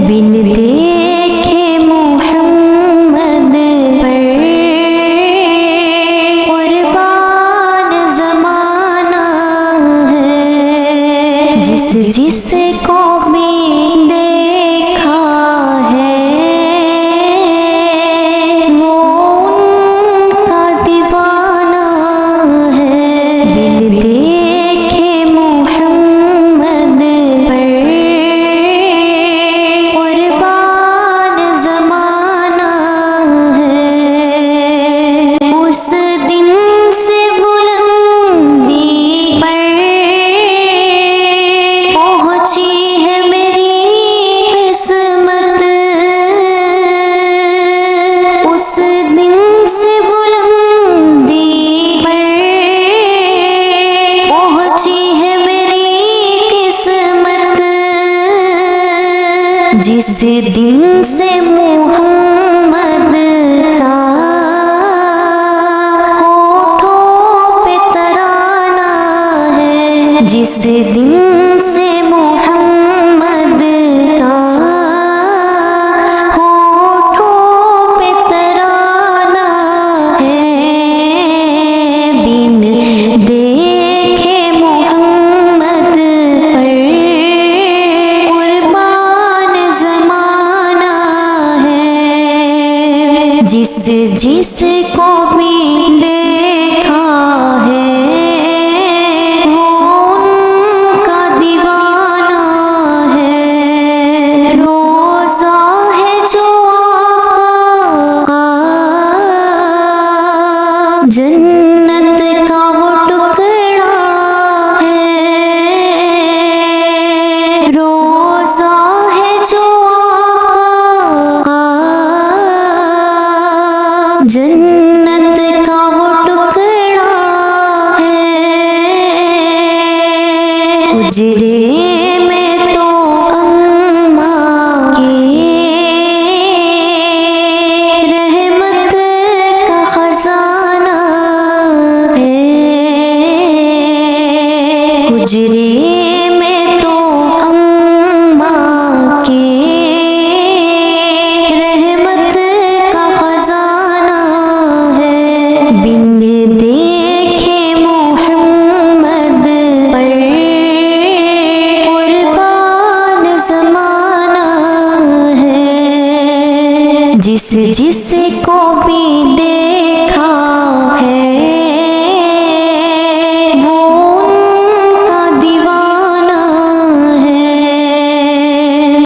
बिन देखे मोहम्मद पर कुर्बान ज़माना है। जिस जिसको भी देखा है वो उनका दीवाना है। बिन देखे मोहम्मद पर कुर्बान ज़माना है। उस दिन से बुलंदी पर पहुँची है मेरी किस्मत। उस दिन से बुलंदी पर पहुँची है मेरी किस्मत। जिस दिन से मोहम्मद का होठों पे तराना है। जिस दिन से मोहम्मद का होठों पे तराना है। बिन देखे मोहम्मद पर कुर्बान ज़माना है। जिस जिसको भी देखा है वो उनका दीवाना है। रोज़ा है जो आका जन्नत का वो टुकड़ा है। रोज़ा है जो आका जन्नत का वो टुकड़ा है। उजरे में तो अम्मा की रहमत का खजाना है। उजरे में तो अम्मा की रहमत का खजाना है। बिन देखे मोहम्मद पर कुर्बान ज़माना है। जिस जिसको भी